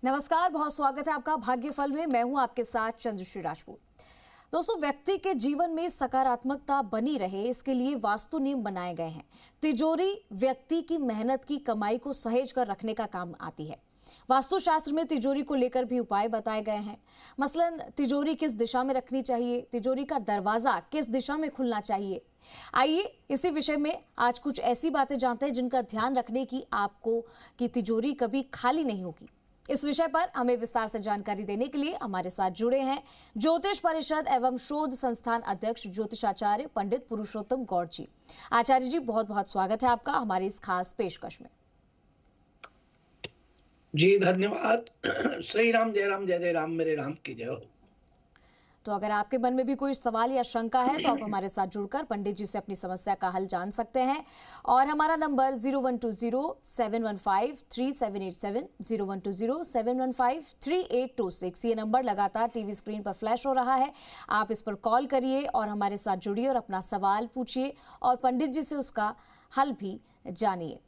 नमस्कार, बहुत स्वागत है आपका भाग्यफल में। मैं हूं आपके साथ चंद्रश्री राजपूत। दोस्तों, व्यक्ति के जीवन में सकारात्मकता बनी रहे, इसके लिए वास्तु नियम बनाए गए हैं। तिजोरी व्यक्ति की मेहनत की कमाई को सहेज कर रखने का काम आती है। वास्तुशास्त्र में तिजोरी को लेकर भी उपाय बताए गए हैं। मसलन तिजोरी किस दिशा में रखनी चाहिए, तिजोरी का दरवाजा किस दिशा में खुलना चाहिए। आइए इसी विषय में आज कुछ ऐसी बातें जानते हैं जिनका ध्यान रखने की आपको कि तिजोरी कभी खाली नहीं होगी। इस विषय पर हमें विस्तार से जानकारी देने के लिए हमारे साथ जुड़े हैं ज्योतिष परिषद एवं शोध संस्थान अध्यक्ष ज्योतिषाचार्य पंडित पुरुषोत्तम गौड़ जी। आचार्य जी, बहुत बहुत स्वागत है आपका हमारी इस खास पेशकश में। जी धन्यवाद। श्री राम जय राम, जय जय राम, मेरे राम की जय हो। तो अगर आपके मन में भी कोई सवाल या शंका है तो आप हमारे साथ जुड़कर पंडित जी से अपनी समस्या का हल जान सकते हैं। और हमारा नंबर 0120-715-3787, 0120-715-3826, ये नंबर लगातार टीवी स्क्रीन पर फ्लैश हो रहा है। आप इस पर कॉल करिए और हमारे साथ जुड़िए और अपना सवाल पूछिए और पंडित जी से उसका हल भी जानिए।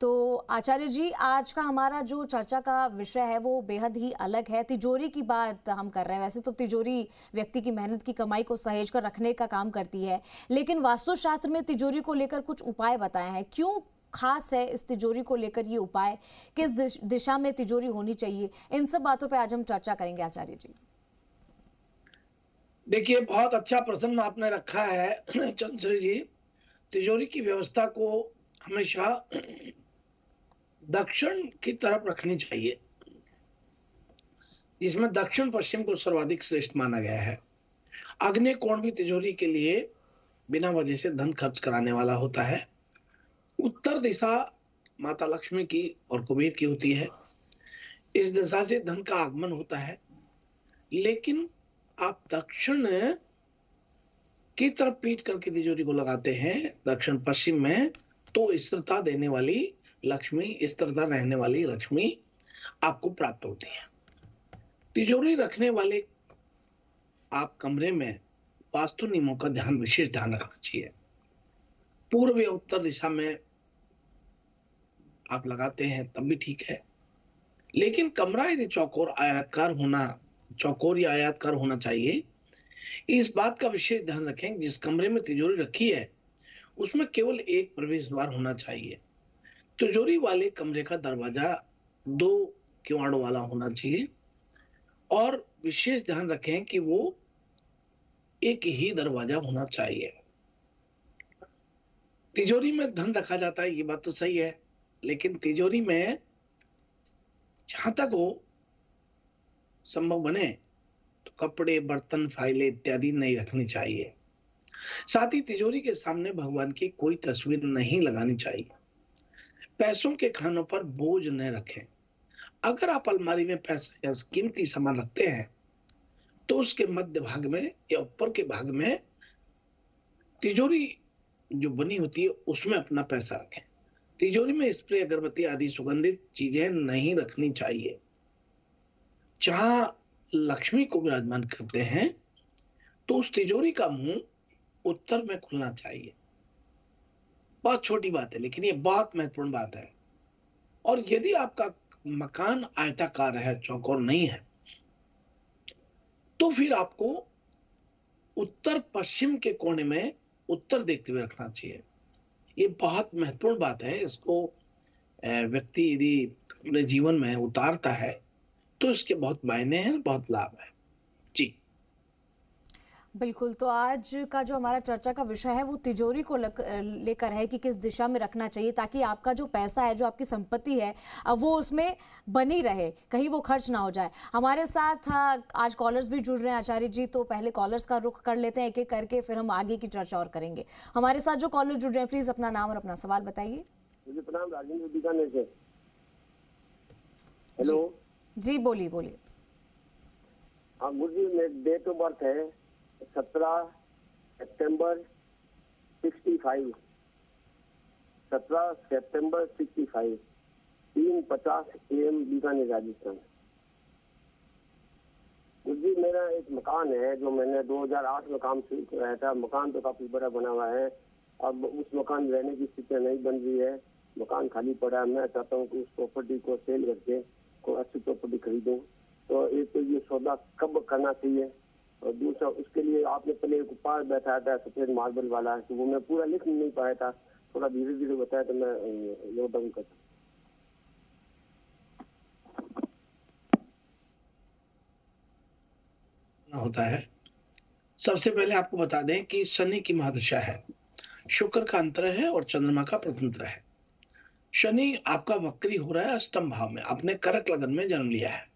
तो आचार्य जी, आज का हमारा जो चर्चा का विषय है वो बेहद ही अलग है। तिजोरी की बात हम कर रहे हैं। वैसे तो तिजोरी व्यक्ति की मेहनत की कमाई को सहेज कर रखने का काम करती है, लेकिन वास्तुशास्त्र में तिजोरी को लेकर कुछ उपाय बताए हैं। क्यों खास है इस तिजोरी को लेकर ये उपाय, किस दिशा में तिजोरी होनी चाहिए, इन सब बातों पर आज हम चर्चा करेंगे आचार्य जी। देखिए, बहुत अच्छा प्रश्न आपने रखा है चंद्र जी। तिजोरी की व्यवस्था को हमेशा दक्षिण की तरफ रखनी चाहिए, जिसमें दक्षिण पश्चिम को सर्वाधिक श्रेष्ठ माना गया है। आग्नेय कोण भी तिजोरी के लिए बिना वजह से धन खर्च कराने वाला होता है। उत्तर दिशा माता लक्ष्मी की और कुबेर की होती है। इस दिशा से धन का आगमन होता है। लेकिन आप दक्षिण की तरफ पीठ करके तिजोरी को लगाते हैं, दक्षिण पश्चिम में, तो स्थिरता देने वाली लक्ष्मी, स्थिरता रहने वाली लक्ष्मी आपको प्राप्त होती है। तिजोरी रखने वाले आप कमरे में वास्तु नियमों का विशेष ध्यान रखना चाहिए। पूर्व या उत्तर दिशा में आप लगाते हैं तब भी ठीक है, लेकिन कमरा यदि चौकोर या आयताकार होना चाहिए। इस बात का विशेष ध्यान रखें, जिस कमरे में तिजोरी रखी है उसमें केवल एक प्रवेश द्वार होना चाहिए। तिजोरी वाले कमरे का दरवाजा 2 किवाड़ों वाला होना चाहिए और विशेष ध्यान रखें कि वो एक ही दरवाजा होना चाहिए। तिजोरी में धन रखा जाता है, ये बात तो सही है, लेकिन तिजोरी में जहां तक हो संभव बने तो कपड़े, बर्तन, फाइलें इत्यादि नहीं रखनी चाहिए। साथ ही तिजोरी के सामने भगवान की कोई तस्वीर नहीं लगानी चाहिए। पैसों के खानों पर बोझ न रखें। अगर आप अलमारी में पैसा या कीमती सामान रखते हैं तो उसके मध्य भाग में या ऊपर के भाग में तिजोरी जो बनी होती है उसमें अपना पैसा रखें। तिजोरी में स्प्रे, अगरबत्ती आदि सुगंधित चीजें नहीं रखनी चाहिए। जहां लक्ष्मी को विराजमान करते हैं तो उस तिजोरी का मुंह उत्तर में खुलना चाहिए। बहुत छोटी बात है, लेकिन ये बहुत महत्वपूर्ण बात है। और यदि आपका मकान आयताकार है, चौकोर नहीं है, तो फिर आपको उत्तर पश्चिम के कोने में उत्तर देखते हुए रखना चाहिए। ये बहुत महत्वपूर्ण बात है। इसको व्यक्ति यदि अपने जीवन में उतारता है तो इसके बहुत मायने हैं, बहुत लाभ है। जी बिल्कुल। तो आज का जो हमारा चर्चा का विषय है वो तिजोरी को लेकर है कि किस दिशा में रखना चाहिए ताकि आपका जो पैसा है, जो आपकी संपत्ति है, वो उसमें बनी रहे, कहीं वो खर्च ना हो जाए। हमारे साथ आज कॉलर्स भी जुड़ रहे हैं आचार्य जी, तो पहले कॉलर्स का रुख कर लेते हैं एक एक करके, फिर हम आगे की चर्चा और करेंगे। हमारे साथ जो कॉलर जुड़ रहे हैं, प्लीज अपना नाम और अपना सवाल बताइए। मुझे प्रणाम, राजेंद्र बीकानेर से। हेलो जी, बोलिए बोलिए। हाँ गुरुजी, मेरी डेट ऑफ बर्थ है 17 सितंबर 65, 17 सितंबर 65, 3:50 AM, बीकानेर, राजस्थान। गुरुजी, मेरा एक मकान है जो मैंने 2008 में काम शुरू कराया था। मकान तो काफी बड़ा बना हुआ है। अब उस मकान में रहने की स्थिति नहीं बन रही है, मकान खाली पड़ा है। मैं चाहता हूँ कि उस प्रॉपर्टी को सेल करके को अच्छी प्रॉपर्टी खरीदूं, तो एक तो ये सौदा कब करना चाहिए, और दूसरा उसके लिए आपने पहले एक उपाय बताया था सफेद मार्बल वाला, तो वो मैं पूरा लिख नहीं पाया था, थोड़ा धीरे धीरे बताया तो मैं नोट डाउन करता। होता है। सबसे पहले आपको बता दें कि शनि की महादशा है, शुक्र का अंतर है और चंद्रमा का प्रतंत्र है। शनि आपका वक्री हो रहा है अष्टम भाव में, आपने कर्क लगन में जन्म लिया है,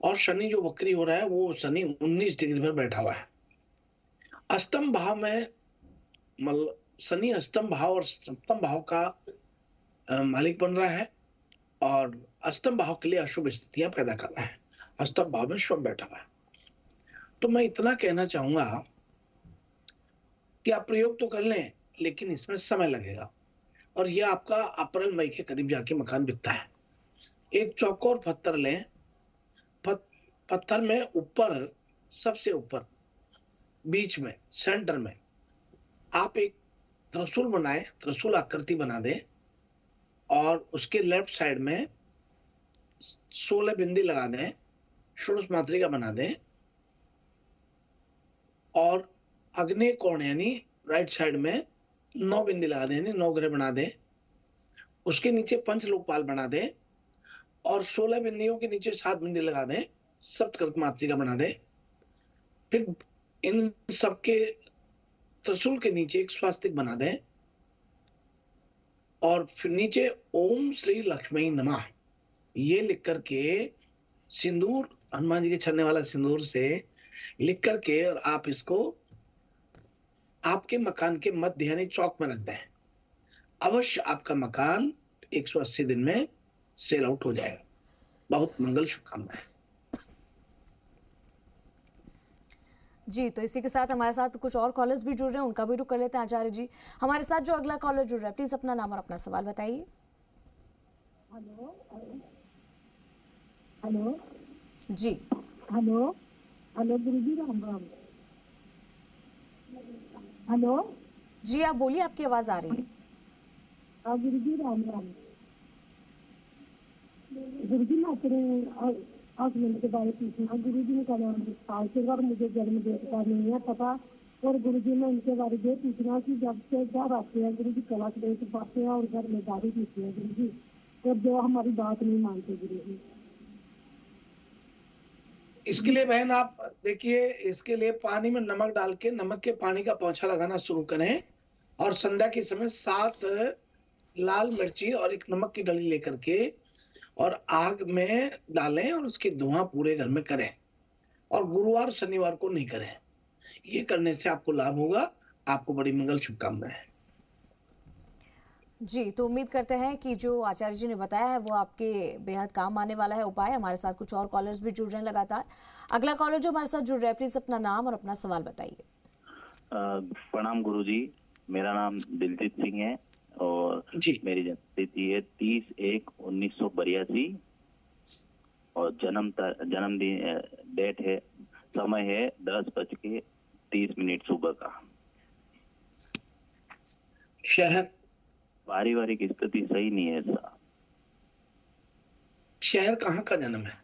और शनि जो वक्री हो रहा है वो शनि 19 डिग्री पर बैठा हुआ है। अष्टम भाव में मतलब शनि अष्टम भाव और सप्तम भाव का मालिक बन रहा है, और अष्टम भाव के लिए अशुभ स्थितियां पैदा कर रहा है। अष्टम भाव में शुभ बैठा हुआ है। तो मैं इतना कहना चाहूंगा कि आप प्रयोग तो कर लें, लेकिन इसमें समय लगेगा, और यह आपका अप्रैल मई के करीब जाके मकान बिकता है। एक चौकोर पत्थर लें, पत्थर में ऊपर, सबसे ऊपर बीच में सेंटर में आप एक त्रिशूल बनाए, त्रिशूल आकृति बना दें, और उसके लेफ्ट साइड में 16 बिंदी लगा दें, षोडश मात्रिका बना दें, और अग्नि कोण यानी राइट साइड में 9 बिंदी लगा दें, यानी 9 ग्रह बना दें। उसके नीचे पंचलोकपाल बना दें, और 16 बिंदियों के नीचे 7 बिंदी लगा दें, सप्तकृत मात्रिका बना दें। फिर इन सबके त्रिशूल के नीचे एक स्वास्तिक बना दें, और फिर नीचे ओम श्री लक्ष्मी नमः ये लिख करके सिंदूर, हनुमान जी के छड़ने वाला सिंदूर से लिख करके, और आप इसको आपके मकान के मध्य यानी चौक में रख दें। अवश्य आपका मकान 180 दिन में सेल आउट हो जाएगा। बहुत मंगल शुभकामनाएं। जी, तो इसी के साथ हमारे साथ कुछ और कॉलर्स भी जुड़ रहे हैं, उनका भी रुख कर लेते हैं आचार्य जी। हमारे साथ जो अगला कॉलर जुड़ रहा है, प्लीज अपना नाम और अपना सवाल बताइए। हेलो हेलो जी हेलो हेलो गुरुजी राम राम। हेलो जी, आप बोलिए, आपकी आवाज आ रही है। हाँ गुरुजी राम राम। गुरुजी मैं तेरे हस्बैंड के बारे में पूछना। गुरुजी ने कहा साल के बाद मुझे जन्म डेट का नहीं है पता, और गुरुजी ने उनके बारे में पूछना कि जब से घर आते हैं गुरुजी कला के पाते हैं और घर में दारू पीते हैं गुरुजी, और जो हमारी बात नहीं मानते गुरुजी। इसके लिए बहन आप देखिए, इसके लिए पानी में नमक डाल के नमक के पानी का पोंछा लगाना शुरू करें, और संध्या के समय 7 लाल मिर्ची और एक नमक की डली लेकर के और आग में डालें, और उसकी धुआं पूरे घर में करें, और गुरुवार शनिवार को नहीं करें। ये करने से आपको लाभ होगा। आपको बड़ी मंगल शुभकामनाएं। जी, तो उम्मीद करते हैं कि जो आचार्य जी ने बताया है वो आपके बेहद काम आने वाला है उपाय। हमारे साथ कुछ और कॉलर्स भी जुड़ रहे हैं लगातार। अगला कॉलर जो हमारे साथ जुड़ रहा है, प्लीज अपना नाम और अपना सवाल बताइए। प्रणाम गुरुजी, मेरा नाम दिलजीत सिंह है, और मेरी जन्मतिथि है 30/1/1982, और जन्मदिन डेट है, समय है 10:30 सुबह का। शहर? पारिवारिक स्थिति सही नहीं है सर। शहर कहाँ का जन्म है?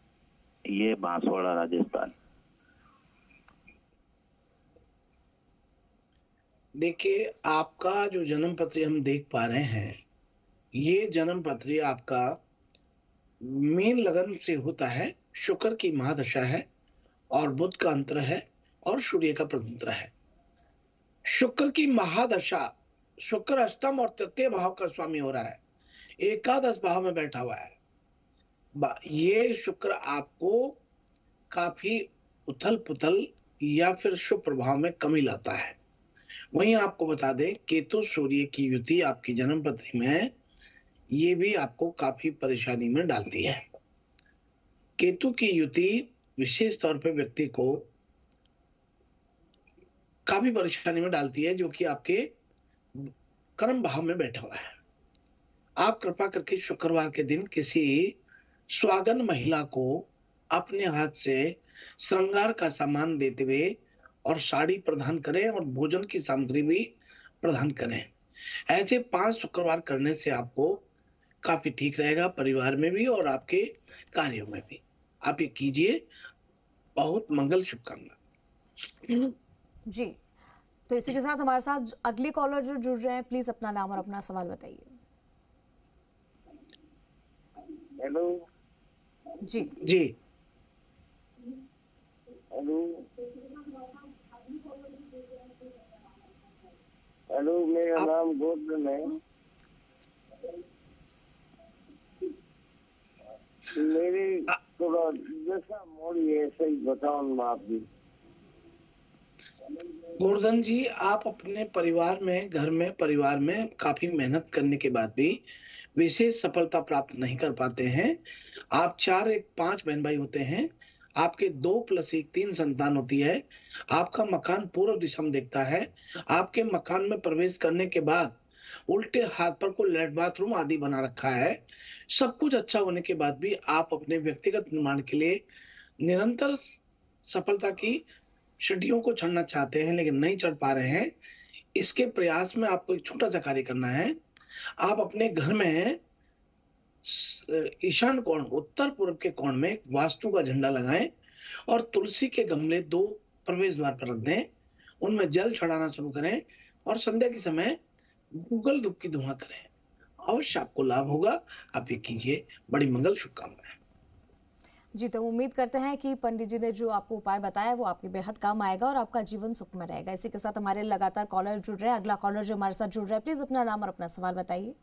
ये बांसवाड़ा राजस्थान। देखिए, आपका जो जन्म पत्री हम देख पा रहे हैं, ये जन्म पत्री आपका मीन लगन से होता है, शुक्र की महादशा है, और बुध का अंतर है, और सूर्य का प्रतंत्र है। शुक्र की महादशा, शुक्र अष्टम और तृतीय भाव का स्वामी हो रहा है, एकादश भाव में बैठा हुआ है। ये शुक्र आपको काफी उथल पुथल या फिर शुभ प्रभाव में कमी लाता है। वहीं आपको बता दें, केतु सूर्य की युति आपकी जन्म पत्री में, ये भी आपको काफी परेशानी में डालती है। केतु की युति विशेष तौर पर व्यक्ति को काफी परेशानी में डालती है, जो कि आपके कर्म भाव में बैठा हुआ है। आप कृपा करके शुक्रवार के दिन किसी स्वागन महिला को अपने हाथ से श्रृंगार का सामान देते हुए और साड़ी प्रदान करें, और भोजन की सामग्री भी प्रदान करें। ऐसे 5 शुक्रवार करने से आपको काफी ठीक रहेगा, परिवार में भी और आपके कार्यों में भी। आप ये कीजिए, बहुत मंगल, शुभकामना। जी, तो इसी के साथ हमारे साथ अगले कॉलर जो जुड़ रहे हैं, प्लीज अपना नाम और अपना सवाल बताइए। हेलो जी जी, हेलो हेलो, मेरा नाम गोवर्धन है। मेरे थोड़ा जैसा मोड़ी है, सही बताओ ना आप भी। गोवर्धन जी, आप अपने परिवार में, घर में, परिवार में काफी मेहनत करने के बाद भी विशेष सफलता प्राप्त नहीं कर पाते हैं। आप 4 एक 5 बहन भाई होते हैं। आपके 2 + 1 3 संतान होती है। आपका मकान पूर्व दिशा में देखता है। आपके मकान में प्रवेश करने के बाद उल्टे हाथ पर कोई लेट बाथरूम आदि बना रखा है। सब कुछ अच्छा होने के बाद भी आप अपने व्यक्तिगत निर्माण के लिए निरंतर सफलता की सीढ़ियों को चढ़ना चाहते हैं, लेकिन नहीं चढ़ पा रहे हैं। इसके प्रयास में आपको एक छोटा सा कार्य करना है। आप अपने घर में ईशान कोण, उत्तर पूर्व के कोण में वास्तु का झंडा लगाएं और तुलसी के गमले 2 प्रवेश द्वार पर रख दें। उनमें जल चढ़ाना शुरू करें और संध्या के समय गूगल धूप की धुआं करें। अवश्य आपको लाभ होगा। आप ये कीजिए। बड़ी मंगल, शुभकामनाएं। जी, तो उम्मीद करते हैं कि पंडित जी ने जो आपको उपाय बताया वो आपके बेहद काम आएगा और आपका जीवन सुखमय रहेगा। इसी के साथ हमारे लगातार कॉलर जुड़ रहे हैं। अगला कॉलर जो हमारे साथ जुड़ रहा है, प्लीज अपना नाम और अपना सवाल बताइए।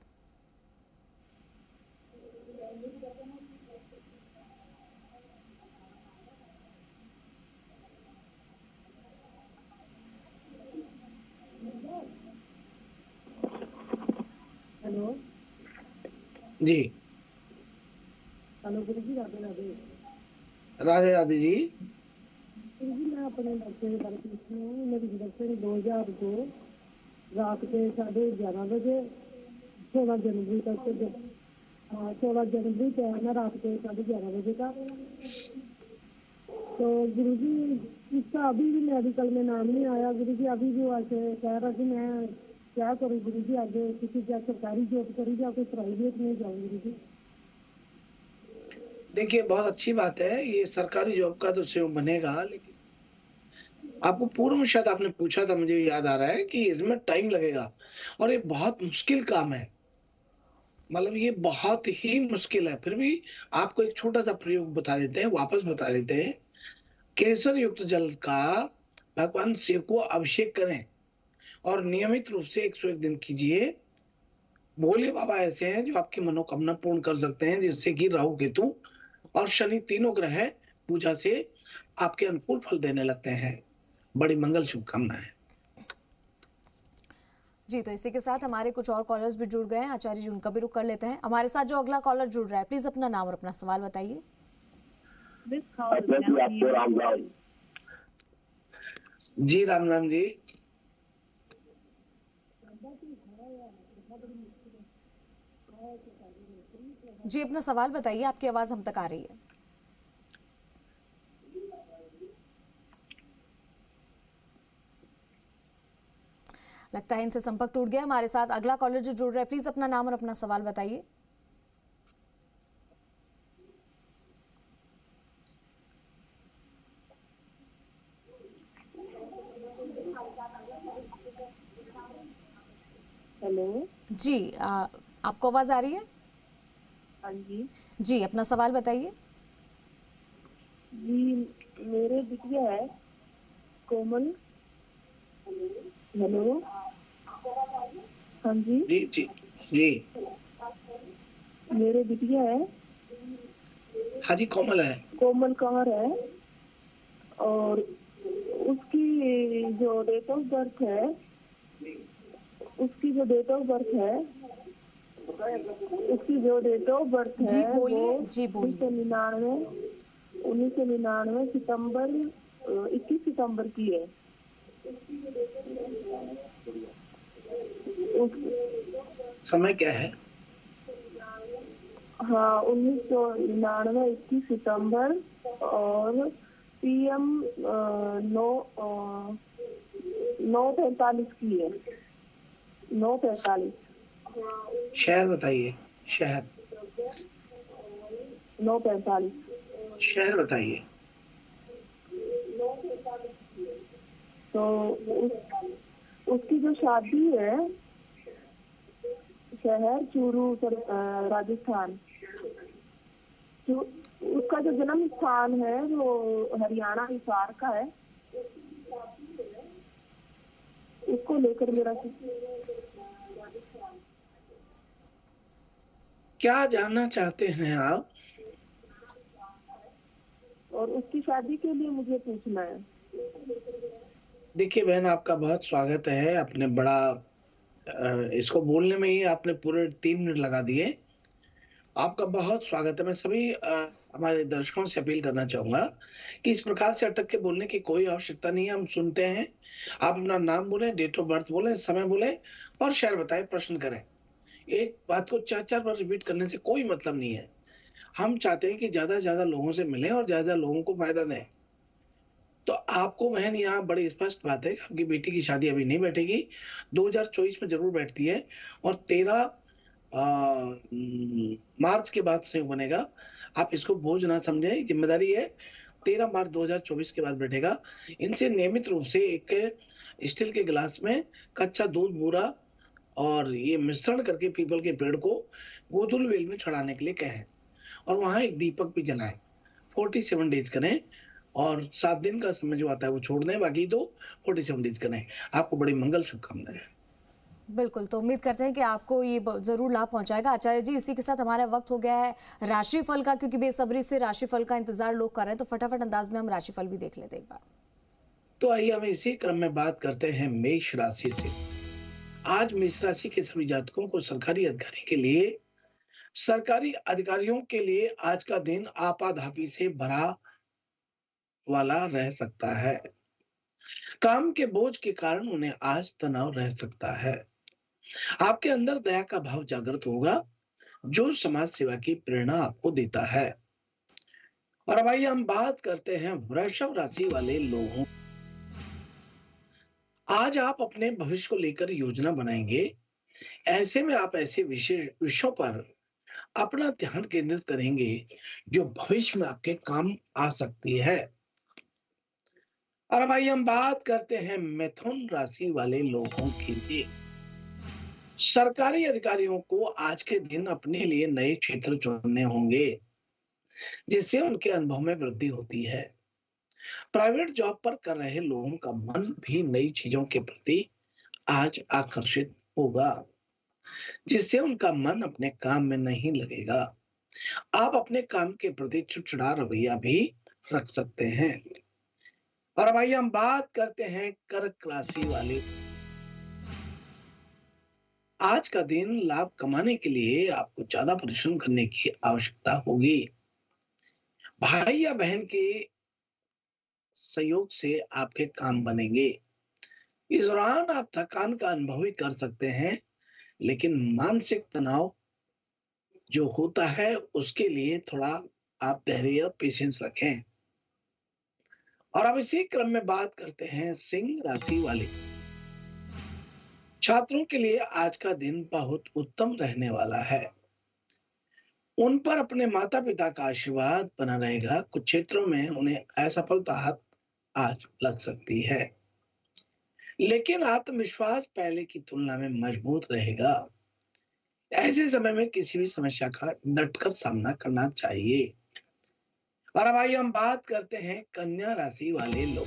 हेलो जी, हेलो गुरु जी, राधे राधे। राधे राधे जी। गुरु जी, मैं अपने बच्चे के बारे में पूछती हूँ। मेरी बच्चे ने 2000 को रात के 11:30 बजे 16 जनवरी तक 16 जनवरी को है ना, रात के 11:30 बजे का। तो गुरु जी, इसका अभी भी मेडिकल में नाम नहीं आया। गुरु जी, अभी भी वैसे कह रहा कि मैं क्या करूँ गुरु जी, आगे किसी क्या सरकारी जॉब करी या कोई प्राइवेट में जाऊँ गुरु जी। देखिए, बहुत अच्छी बात है। ये सरकारी जॉब का तो स्वयं बनेगा, लेकिन आपको पूर्व में शायद आपने पूछा था, मुझे याद आ रहा है कि इसमें टाइम लगेगा और ये बहुत मुश्किल काम है। मतलब ये बहुत ही मुश्किल है। फिर भी आपको एक छोटा सा प्रयोग बता देते हैं, वापस बता देते हैं। केसर युक्त जल का भगवान शिव को अभिषेक करें और नियमित रूप से 101 दिन कीजिए। भोले बाबा ऐसे हैं जो आपकी मनोकामना पूर्ण कर सकते हैं, जिससे कि राहु, केतु और शनि तीनों ग्रह पूजा से आपके अनुकूल फल देने लगते हैं। बड़ी मंगल, शुभकामनाएं। जी, तो इसी के साथ हमारे कुछ और कॉलर्स भी जुड़ गए हैं। आचार्य जी, उनका भी रुख कर लेते हैं। हमारे साथ जो अगला कॉलर जुड़ रहा है, प्लीज अपना नाम और अपना सवाल बताइए। राम राम जी, राम राम जी। जी, अपना सवाल बताइए, आपकी आवाज हम तक आ रही है। लगता है इनसे संपर्क टूट गया। हमारे साथ अगला कॉलर जो जुड़ रहा है, प्लीज अपना नाम और अपना सवाल बताइए। हेलो जी, आपको आवाज आ रही है? हाँ जी जी, अपना सवाल बताइए। जी, मेरे बिटिया है कोमल। हेलो हाँ जी जी जी जी। मेरे बिटिया है हाँ जी, कोमल है। कोमल कंवर है, और उसकी जो डेट ऑफ बर्थ है, उसकी जो डेट ऑफ बर्थ है जी बोलिए, जी बोलिए। 1999 सितंबर 21 सितंबर की है। समय क्या है? हाँ, 1999 21 सितंबर और PM 9:45 की है। 9:45। शहर बताइए। शहर 9:45। शहर बताइए। तो उसकी जो शादी है, शहर चूरू राजस्थान। उसका जो जन्म स्थान है वो हरियाणा हिसार का है। उसको लेकर मेरा क्या जानना चाहते हैं आप? और उसकी शादी के लिए मुझे पूछना है। देखिए बहन, आपका बहुत स्वागत है। आपने बड़ा इसको बोलने में ही आपने पूरे 3 मिनट लगा दिए। आपका बहुत स्वागत है। मैं सभी हमारे दर्शकों से अपील करना चाहूंगा कि इस प्रकार से अटक के बोलने की कोई आवश्यकता नहीं है। हम सुनते हैं। आप अपना नाम बोले, डेट ऑफ बर्थ बोले, समय बोले और शहर बताएं, प्रश्न करें। एक बात को 4-4 बार रिपीट करने से कोई मतलब नहीं है। हम चाहते हैं कि ज्यादा से ज्यादा लोगों से मिलें और ज्यादा लोगों को फायदा दें। तो आपको बहन, यहाँ बड़ी स्पष्ट बात है कि आपकी बेटी की शादी अभी नहीं बैठेगी, 2024 में जरूर बैठती है और 13 मार्च के बाद संयोग बनेगा। आप इसको बोझ ना समझें, जिम्मेदारी है। 13 मार्च 2024 के बाद बैठेगा। इनसे नियमित रूप से एक स्टील के गिलास में कच्चा दूध, बूरा और ये मिश्रण करके पीपल के पेड़ को गोधुल वेल में चढ़ाने के लिए कहें और वहां एक दीपक भी जलाएं। 47 डेज करें और 7 दिन का समय जो आता है वो छोड़ दें, बाकी तो 47 डेज करें। आपको बड़ी मंगल शुभकामनाएं। बिल्कुल, तो उम्मीद करते हैं कि आपको ये जरूर लाभ पहुंचाएगा। आचार्य जी, इसी के साथ हमारा वक्त हो गया है राशिफल का, क्योंकि बेसब्री से राशिफल का इंतजार लोग कर रहे हैं, तो फटाफट अंदाज में हम राशिफल भी देख लेते हैं एक बार। तो आइए हम इसी क्रम में बात करते हैं मेष राशि से। आज मेष राशि के सभी जातकों को सरकारी अधिकारियों के लिए आज का दिन आपाधापी से भरा वाला रह सकता है। काम के बोझ के कारण उन्हें आज तनाव रह सकता है। आपके अंदर दया का भाव जागृत होगा जो समाज सेवा की प्रेरणा आपको देता है। और अब आइए हम बात करते हैं वृषभ राशि वाले लोगों। आज आप अपने भविष्य को लेकर योजना बनाएंगे। ऐसे में आप ऐसे विशेष विषयों पर अपना ध्यान केंद्रित करेंगे जो भविष्य में आपके काम आ सकती है। और अब आइए हम बात करते हैं मिथुन राशि वाले लोगों के लिए। सरकारी अधिकारियों को आज के दिन अपने लिए नए क्षेत्र चुनने होंगे जिससे उनके अनुभव में वृद्धि होती है। प्राइवेट जॉब पर कर रहे लोगों का मन भी नई चीजों के प्रति आज आकर्षित होगा जिससे उनका मन अपने काम में नहीं लगेगा। आप अपने काम के प्रति चिड़चिड़ा रवैया भी रख सकते हैं। और अब आइए हम बात करते हैं कर्क राशि वाले। आज का दिन लाभ कमाने के लिए आपको ज्यादा परिश्रम करने की आवश्यकता होगी। भाई या बहन के सहयोग से आपके काम बनेंगे। इस दौरान आप थकान का अनुभव भी कर सकते हैं, लेकिन मानसिक तनाव जो होता है उसके लिए थोड़ा आप धैर्य और पेशेंस रखें। और अब इसी क्रम में बात करते हैं सिंह राशि वाले छात्रों के लिए। आज का दिन बहुत उत्तम रहने वाला है। उन पर अपने माता पिता का आशीर्वाद बना रहेगा। कुछ क्षेत्रों में उन्हें असफलता आज लग सकती है, लेकिन आत्मविश्वास पहले की तुलना में मजबूत रहेगा। ऐसे समय में किसी भी समस्या का डटकर सामना करना चाहिए। और अब आइए हम बात करते हैं कन्या राशि वाले लोग।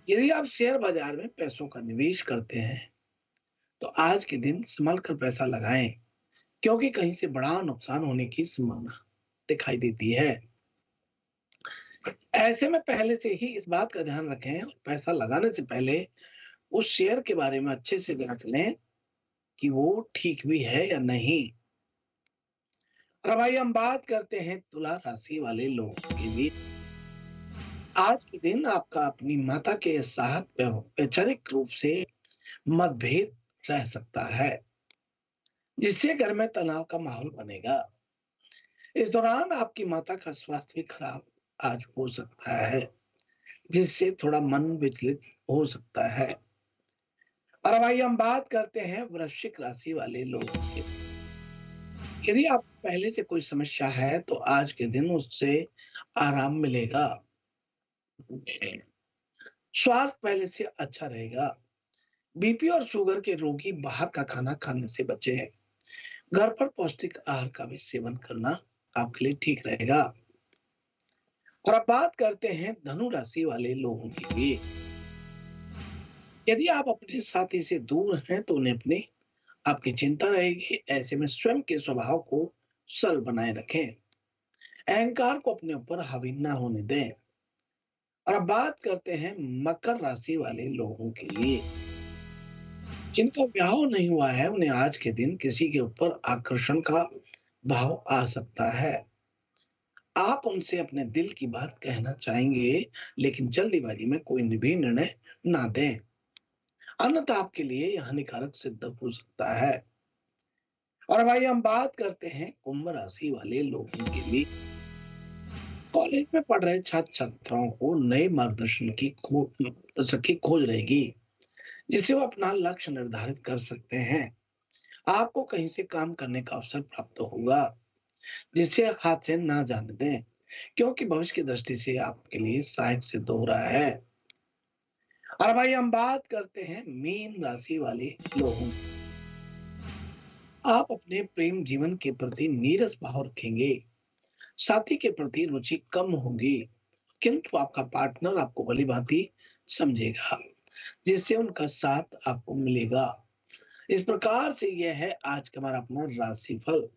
यदि आप शेयर बाजार में पैसों का निवेश करते हैं तो आज के दिन संभल कर पैसा लगाएं, क्योंकि कहीं से बड़ा नुकसान होने की संभावना दिखाई देती है। ऐसे में पहले से ही इस बात का ध्यान रखें और पैसा लगाने से पहले उस शेयर के बारे में अच्छे से जांच लें कि वो ठीक भी है या नहीं। और भाई हम बात करते हैं तुला राशि वाले लोगों के लिए। आज के दिन आपका अपनी माता के साथ वैचारिक रूप से मतभेद रह सकता है, जिससे घर में तनाव का माहौल बनेगा। इस दौरान आपकी माता का स्वास्थ्य भी खराब आज हो सकता है, जिससे थोड़ा मन विचलित हो सकता है। और अब आइए हम बात करते हैं वृश्चिक राशि वाले लोगों की। यदि आप पहले से कोई समस्या है तो आज के दिन उससे आराम मिलेगा। स्वास्थ्य पहले से अच्छा रहेगा। बीपी और शुगर के रोगी बाहर का खाना खाने से बचे। घर पर पौष्टिक आहार का भी सेवन करना आपके लिए ठीक रहेगा। और अब बात करते हैं धनु राशि वाले लोगों के लिए। यदि आप अपने साथी से दूर हैं तो उन्हें अपने आपकी चिंता रहेगी। ऐसे में स्वयं के स्वभाव को सरल बनाए रखें। अहंकार को अपने ऊपर हावी ना होने दें। और अब बात करते हैं मकर राशि वाले लोगों के लिए। जिनका ब्याह नहीं हुआ है उन्हें आज के दिन किसी के ऊपर आकर्षण का भाव आ सकता है। आप उनसे अपने दिल की बात कहना चाहेंगे, लेकिन जल्दीबाजी में कोई भी निर्णय ना दें, अन्यथा आपके लिए यह हानिकारक सिद्ध हो सकता है। और भाई हम बात करते हैं कुंभ राशि वाले लोगों के लिए। कॉलेज में पढ़ रहे छात्र छात्राओं को नए मार्गदर्शन की खोज रहेगी, जिससे वो अपना लक्ष्य निर्धारित कर सकते हैं। आपको कहीं से काम करने का अवसर प्राप्त होगा, जिससे हाथ से ना जाने दें, क्योंकि भविष्य की दृष्टि से आपके लिए सहायक सिद्ध हो रहा है। और भाई हम बात करते हैं मीन राशि वाले लोगों। आप अपने प्रेम जीवन के प्रति नीरस भाव रखेंगे। साथी के प्रति रुचि कम होगी, किंतु आपका पार्टनर आपको भलीभांति समझेगा, जिससे उनका साथ आपको मिलेगा। इस प्रकार से यह है आज का हमारा अपना राशिफल।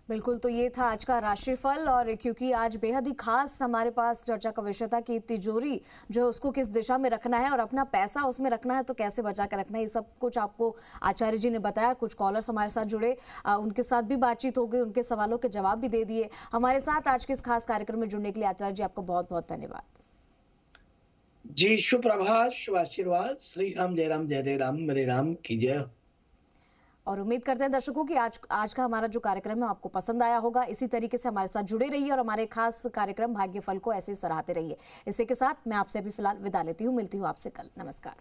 बिल्कुल, तो ये था आज का राशिफल। और क्योंकि आज बेहद ही खास हमारे पास चर्चा का विषय था कि तिजोरी जो है उसको किस दिशा में रखना है और अपना पैसा उसमें रखना है तो कैसे बचा कर रखना है, ये सब कुछ आपको आचार्य जी ने बताया। कुछ कॉलर्स हमारे साथ जुड़े, उनके साथ भी बातचीत हो गई, उनके सवालों के जवाब भी दे दिए। हमारे साथ आज के इस खास कार्यक्रम में जुड़ने के लिए आचार्य जी आपको बहुत बहुत धन्यवाद। जी शुभ प्रभात, शुभ आशीर्वाद। श्री राम जय राम जय जय राम, मेरे राम की जय। और उम्मीद करते हैं दर्शकों कि आज का हमारा जो कार्यक्रम है आपको पसंद आया होगा। इसी तरीके से हमारे साथ जुड़े रहिए और हमारे खास कार्यक्रम भाग्यफल को ऐसे सराहते रहिए। इसी के साथ मैं आपसे भी फिलहाल विदा लेती हूँ। मिलती हूँ आपसे कल। नमस्कार।